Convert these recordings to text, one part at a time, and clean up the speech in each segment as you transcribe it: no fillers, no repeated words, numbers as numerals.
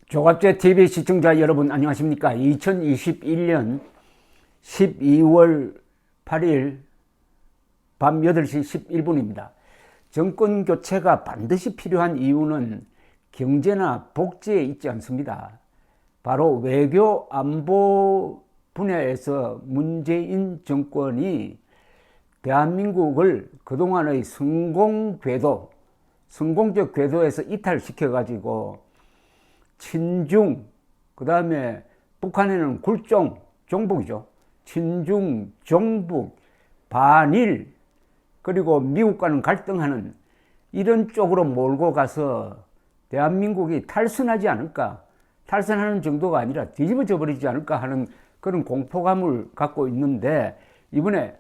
조갑제 TV 시청자 여러분 안녕하십니까? 2021년 12월 8일 밤 8시 11분입니다. 정권 교체가 반드시 필요한 이유는 경제나 복지에 있지 않습니다. 바로 외교 안보 분야에서 문재인 정권이 대한민국을 그동안의 성공적 궤도에서 이탈시켜 가지고 친중, 그 다음에 북한에는 종북이죠. 친중, 종북, 반일, 그리고 미국과는 갈등하는 이런 쪽으로 몰고 가서 대한민국이 탈선하지 않을까, 탈선하는 정도가 아니라 뒤집어져 버리지 않을까 하는 그런 공포감을 갖고 있는데, 이번에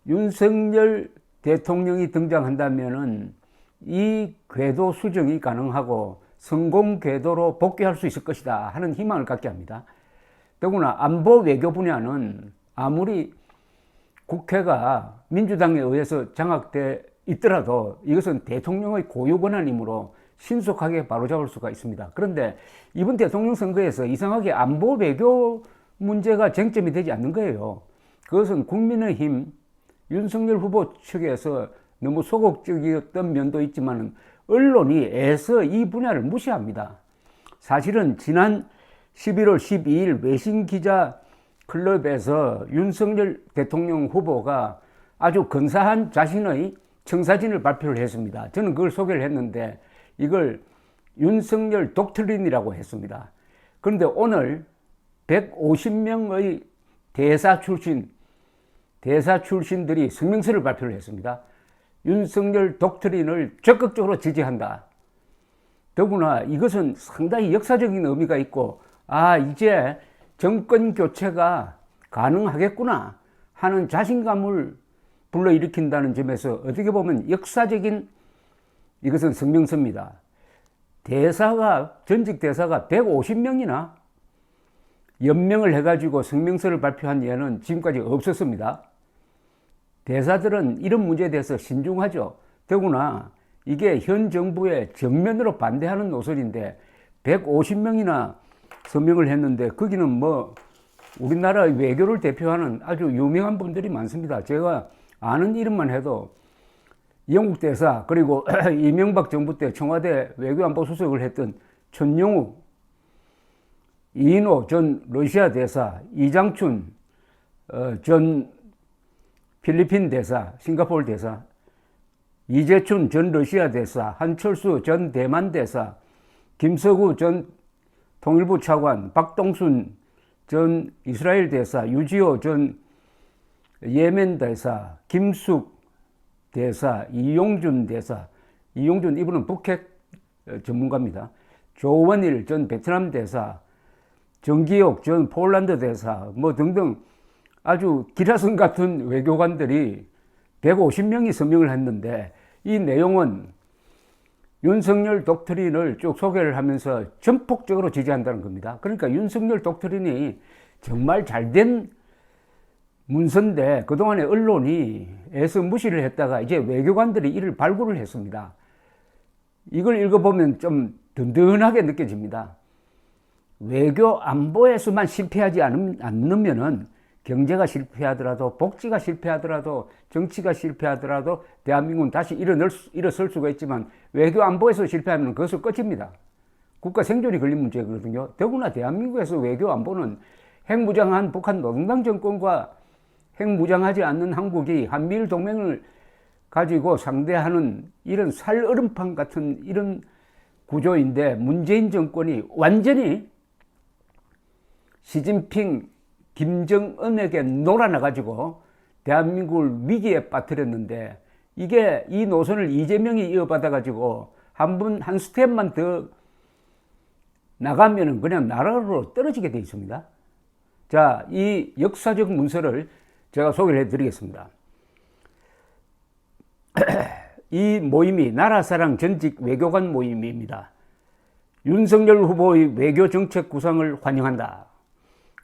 윤석열 대통령이 등장한다면은 이 궤도 수정이 가능하고 성공 궤도로 복귀할 수 있을 것이다 하는 희망을 갖게 합니다. 더구나 안보 외교 분야는 아무리 국회가 민주당에 의해서 장악돼 있더라도 이것은 대통령의 고유 권한이므로 신속하게 바로잡을 수가 있습니다. 그런데 이번 대통령 선거에서 이상하게 안보 외교 문제가 쟁점이 되지 않는 거예요. 그것은 국민의힘 윤석열 후보 측에서 너무 소극적이었던 면도 있지만 언론이 애써 이 분야를 무시합니다. 사실은 지난 11월 12일 외신기자 클럽에서 윤석열 대통령 후보가 아주 근사한 자신의 청사진을 발표를 했습니다. 저는 그걸 소개를 했는데 이걸 윤석열 독트린이라고 했습니다. 그런데 오늘 150명의 대사 출신들이 성명서를 발표를 했습니다. 윤석열 독트린을 적극적으로 지지한다. 더구나 이것은 상당히 역사적인 의미가 있고, 이제 정권 교체가 가능하겠구나 하는 자신감을 불러일으킨다는 점에서 어떻게 보면 역사적인 이것은 성명서입니다. 전직 대사가 150명이나 연명을 해가지고 성명서를 발표한 예는 지금까지 없었습니다. 대사들은 이런 문제에 대해서 신중하죠. 더구나 이게 현 정부의 정면으로 반대하는 노선인데 150명이나 서명을 했는데 거기는 뭐 우리나라의 외교를 대표하는 아주 유명한 분들이 많습니다. 제가 아는 이름만 해도 영국 대사, 그리고 이명박 정부 때 청와대 외교안보수석을 했던 천용욱, 이인호 전 러시아 대사, 이장춘 전 필리핀 대사, 싱가포르 대사, 이재춘 전 러시아 대사, 한철수 전 대만 대사, 김서구 전 통일부 차관, 박동순 전 이스라엘 대사, 유지호 전 예멘 대사, 김숙 대사, 이용준 대사, 이용준 이분은 북핵 전문가입니다. 조원일 전 베트남 대사, 정기옥 전 폴란드 대사, 뭐 등등 아주 기라성 같은 외교관들이 150명이 서명을 했는데 이 내용은 윤석열 독트린을 쭉 소개를 하면서 전폭적으로 지지한다는 겁니다. 그러니까 윤석열 독트린이 정말 잘된 문서인데 그동안에 언론이 애써 무시를 했다가 이제 외교관들이 이를 발굴을 했습니다. 이걸 읽어보면 좀 든든하게 느껴집니다. 외교 안보에서만 실패하지 않으면은 경제가 실패하더라도, 복지가 실패하더라도, 정치가 실패하더라도 대한민국은 다시 일어설 수가 있지만 외교 안보에서 실패하면 그것은 끝입니다. 국가 생존이 걸린 문제거든요. 더구나 대한민국에서 외교 안보는 핵무장한 북한 노동당 정권과 핵무장하지 않는 한국이 한미일 동맹을 가지고 상대하는 이런 살얼음판 같은 이런 구조인데, 문재인 정권이 완전히 시진핑, 김정은에게 놀아나가지고 대한민국을 위기에 빠뜨렸는데, 이 노선을 이재명이 이어받아가지고 한 스텝만 더 나가면은 그냥 나라로 떨어지게 돼 있습니다. 자, 이 역사적 문서를 제가 소개를 해드리겠습니다. 이 모임이 나라사랑 전직 외교관 모임입니다. 윤석열 후보의 외교 정책 구상을 환영한다.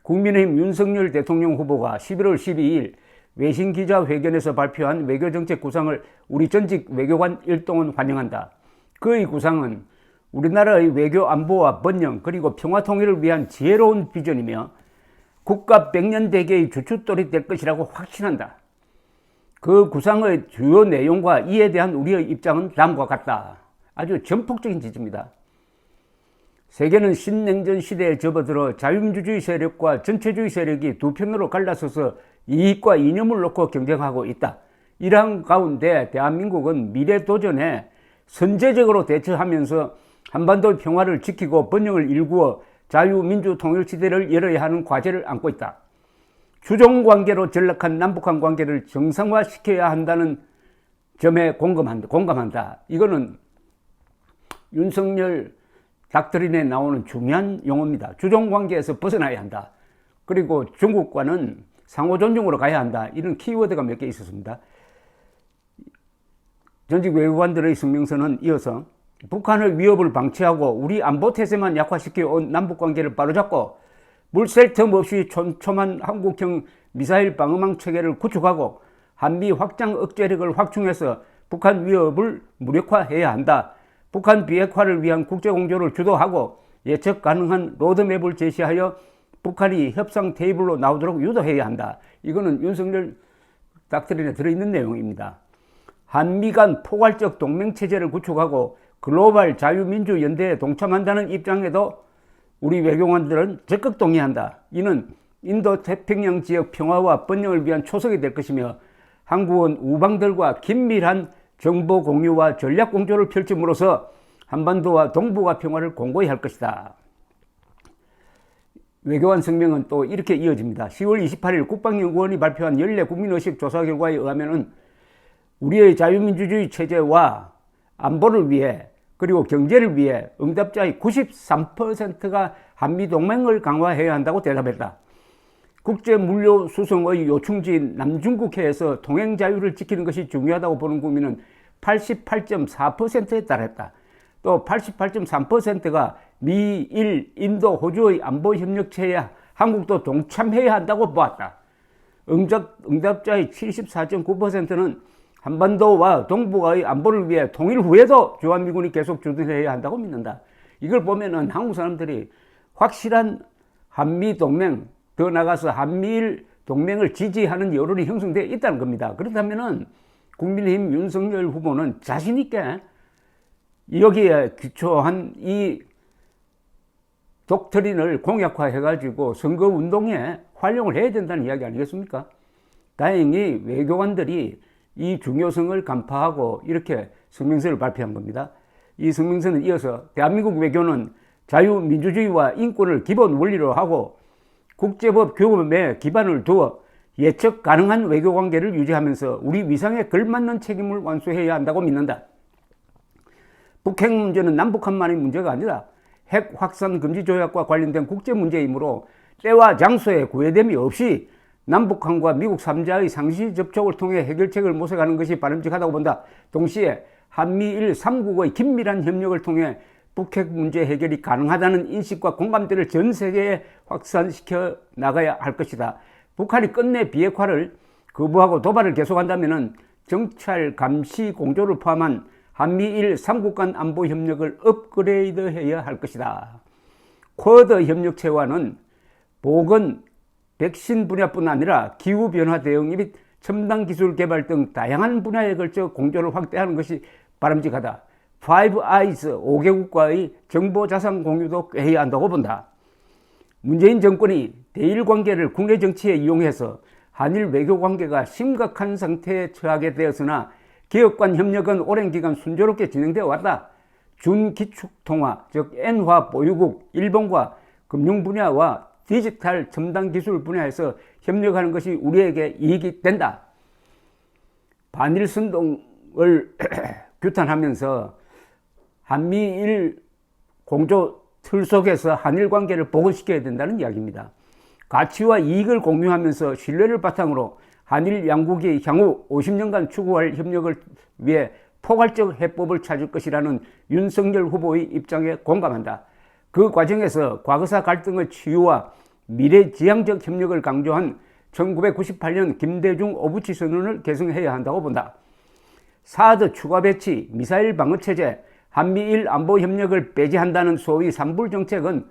국민의힘 윤석열 대통령 후보가 11월 12일 외신기자회견에서 발표한 외교정책 구상을 우리 전직 외교관 일동은 환영한다. 그의 구상은 우리나라의 외교 안보와 번영 그리고 평화 통일을 위한 지혜로운 비전이며 국가 백년대계의 주춧돌이 될 것이라고 확신한다. 그 구상의 주요 내용과 이에 대한 우리의 입장은 다음과 같다. 아주 전폭적인 지지입니다. 세계는 신냉전 시대에 접어들어 자유민주주의 세력과 전체주의 세력이 두 편으로 갈라서서 이익과 이념을 놓고 경쟁하고 있다. 이러한 가운데 대한민국은 미래 도전에 선제적으로 대처하면서 한반도 평화를 지키고 번영을 일구어 자유민주통일시대를 열어야 하는 과제를 안고 있다. 주종관계로 전락한 남북한 관계를 정상화시켜야 한다는 점에 공감한다. 이거는 윤석열 닥터린에 나오는 중요한 용어입니다. 주종관계에서 벗어나야 한다. 그리고 중국과는 상호존중으로 가야 한다. 이런 키워드가 몇 개 있었습니다. 전직 외교관들의 성명서는 이어서 북한의 위협을 방치하고 우리 안보태세만 약화시켜온 남북관계를 바로잡고 물샐 틈 없이 촘촘한 한국형 미사일 방어망 체계를 구축하고 한미 확장 억제력을 확충해서 북한 위협을 무력화해야 한다. 북한 비핵화를 위한 국제공조를 주도하고 예측 가능한 로드맵을 제시하여 북한이 협상 테이블로 나오도록 유도해야 한다. 이거는 윤석열 닥터린에 들어있는 내용입니다. 한미 간 포괄적 동맹체제를 구축하고 글로벌 자유민주연대에 동참한다는 입장에도 우리 외교관들은 적극 동의한다. 이는 인도태평양 지역 평화와 번영을 위한 초석이 될 것이며 한국은 우방들과 긴밀한 정보 공유와 전략 공조를 펼침으로써 한반도와 동북아 평화를 공고히 할 것이다. 외교관 성명은 또 이렇게 이어집니다. 10월 28일 국방연구원이 발표한 연례 국민의식 조사 결과에 의하면 우리의 자유민주주의 체제와 안보를 위해 그리고 경제를 위해 응답자의 93%가 한미동맹을 강화해야 한다고 대답했다. 국제물류수송의 요충지인 남중국해에서 통행자유를 지키는 것이 중요하다고 보는 국민은 88.4%에 달했다. 또 88.3%가 미, 일, 인도, 호주의 안보협력체에 한국도 동참해야 한다고 보았다. 응답자의 74.9%는 한반도와 동북아의 안보를 위해 통일 후에도 주한미군이 계속 주둔해야 한다고 믿는다. 이걸 보면은 한국 사람들이 확실한 한미동맹, 더 나아가서 한미일 동맹을 지지하는 여론이 형성되어 있다는 겁니다. 그렇다면은 국민의힘 윤석열 후보는 자신있게 여기에 기초한 이 독트린을 공약화해가지고 선거운동에 활용을 해야 된다는 이야기 아니겠습니까? 다행히 외교관들이 이 중요성을 간파하고 이렇게 성명서를 발표한 겁니다. 이 성명서는 이어서 대한민국 외교는 자유민주주의와 인권을 기본 원리로 하고 국제법 교범에 기반을 두어 예측 가능한 외교관계를 유지하면서 우리 위상에 걸맞는 책임을 완수해야 한다고 믿는다. 북핵 문제는 남북한만의 문제가 아니라 핵 확산 금지 조약과 관련된 국제 문제이므로 때와 장소에 구애됨이 없이 남북한과 미국 3자의 상시 접촉을 통해 해결책을 모색하는 것이 바람직하다고 본다. 동시에 한미일 3국의 긴밀한 협력을 통해 북핵 문제 해결이 가능하다는 인식과 공감대를 전 세계에 확산시켜 나가야 할 것이다. 북한이 끝내 비핵화를 거부하고 도발을 계속한다면 정찰, 감시, 공조를 포함한 한미일 3국 간 안보 협력을 업그레이드해야 할 것이다. 쿼드 협력체와는 보건, 백신 분야뿐 아니라 기후변화 대응 및 첨단 기술 개발 등 다양한 분야에 걸쳐 공조를 확대하는 것이 바람직하다. 파이브 아이즈 5개국과의 정보자산 공유도 해야 한다고 본다. 문재인 정권이 대일 관계를 국내 정치에 이용해서 한일 외교 관계가 심각한 상태에 처하게 되었으나 개혁 간 협력은 오랜 기간 순조롭게 진행되어 왔다. 준기축통화, 즉 N화 보유국 일본과 금융 분야와 디지털 첨단 기술 분야에서 협력하는 것이 우리에게 이익이 된다. 반일 선동을 규탄하면서 한미일 공조 틀 속에서 한일 관계를 복원시켜야 된다는 이야기입니다. 가치와 이익을 공유하면서 신뢰를 바탕으로 한일 양국이 향후 50년간 추구할 협력을 위해 포괄적 해법을 찾을 것이라는 윤석열 후보의 입장에 공감한다. 그 과정에서 과거사 갈등의 치유와 미래지향적 협력을 강조한 1998년 김대중 오부치 선언을 개성해야 한다고 본다. 사드 추가 배치, 미사일 방어체제, 한미일 안보 협력을 배제한다는 소위 삼불 정책은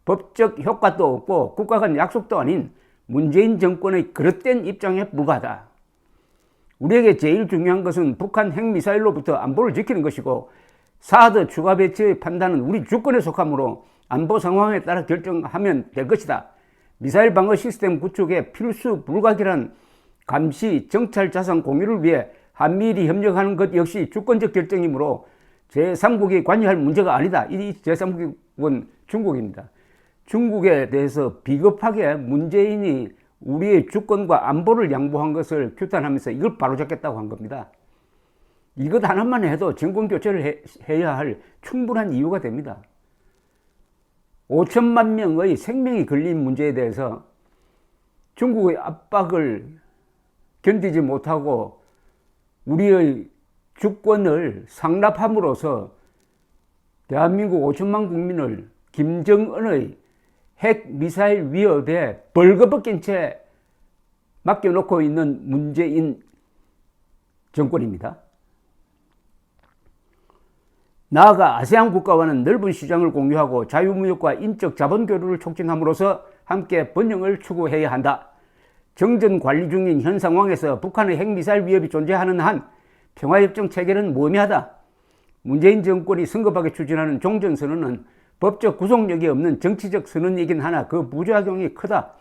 법적 효과도 없고 국가 간 약속도 아닌 문재인 정권의 그릇된 입장에 불과하다. 우리에게 제일 중요한 것은 북한 핵미사일로부터 안보를 지키는 것이고 사드 추가 배치의 판단은 우리 주권에 속하므로 안보 상황에 따라 결정하면 될 것이다. 미사일 방어 시스템 구축에 필수 불가결한 감시, 정찰 자산 공유를 위해 한미일이 협력하는 것 역시 주권적 결정이므로 제3국이 관여할 문제가 아니다. 이 제3국은 중국입니다. 중국에 대해서 비겁하게 문재인이 우리의 주권과 안보를 양보한 것을 규탄하면서 이걸 바로잡겠다고 한 겁니다. 이것 하나만 해도 정권 교체를 해야 할 충분한 이유가 됩니다. 5천만 명의 생명이 걸린 문제에 대해서 중국의 압박을 견디지 못하고 우리의 주권을 상납함으로써 대한민국 5천만 국민을 김정은의 핵미사일 위협에 벌거벗긴 채 맡겨놓고 있는 문재인 정권입니다. 나아가 아세안 국가와는 넓은 시장을 공유하고 자유무역과 인적 자본 교류를 촉진함으로써 함께 번영을 추구해야 한다. 정전 관리 중인 현 상황에서 북한의 핵미사일 위협이 존재하는 한 평화협정 체결은 무의미하다. 문재인 정권이 성급하게 추진하는 종전선언은 법적 구속력이 없는 정치적 선언이긴 하나 그 부작용이 크다.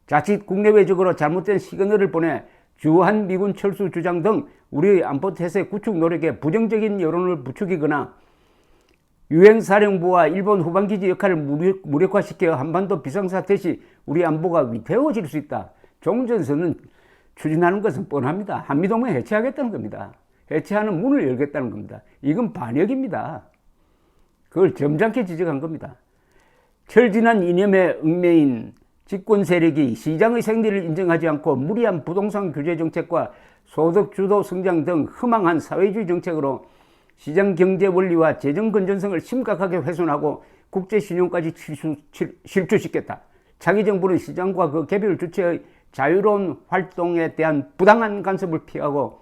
자칫 국내외적으로 잘못된 시그널을 보내 주한 미군 철수 주장 등 우리의 안보 태세 구축 노력에 부정적인 여론을 부추기거나 유엔사령부와 일본 후방기지 역할을 무력화시켜 한반도 비상사태 시 우리 안보가 위태로워질 수 있다. 종전선언 추진하는 것은 뻔합니다. 한미동맹 해체하겠다는 겁니다. 해체하는 문을 열겠다는 겁니다. 이건 반역입니다. 그걸 점잖게 지적한 겁니다. 철진한 이념에 얽매인 집권 세력이 시장의 생리를 인정하지 않고 무리한 부동산 규제 정책과 소득 주도 성장 등 허망한 사회주의 정책으로 시장 경제 원리와 재정 건전성을 심각하게 훼손하고 국제 신용까지 실추시켰다. 차기 정부는 시장과 그 개별 주체의 자유로운 활동에 대한 부당한 간섭을 피하고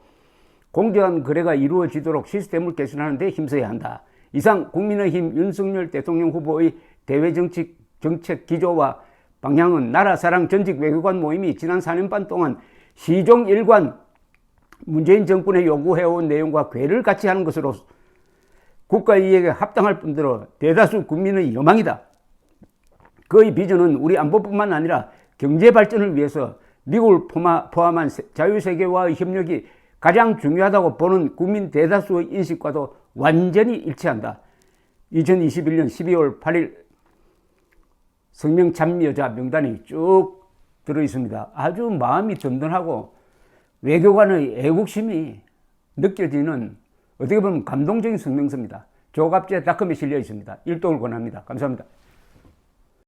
공정한 거래가 이루어지도록 시스템을 개선하는 데 힘써야 한다. 이상 국민의힘 윤석열 대통령 후보의 대외정책 기조와 방향은 나라사랑 전직 외교관 모임이 지난 4년 반 동안 시종 일관 문재인 정권에 요구해온 내용과 궤를 같이 하는 것으로 국가 이익에 합당할 뿐더러 대다수 국민의 여망이다. 그의 비전은 우리 안보뿐만 아니라 경제 발전을 위해서 미국을 포함한 자유세계와의 협력이 가장 중요하다고 보는 국민 대다수의 인식과도 완전히 일치한다. 2021년 12월 8일 성명 참여자 명단이 쭉 들어있습니다. 아주 마음이 든든하고 외교관의 애국심이 느껴지는 어떻게 보면 감동적인 성명서입니다. 조갑제닷컴에 실려 있습니다. 일독을 권합니다. 감사합니다.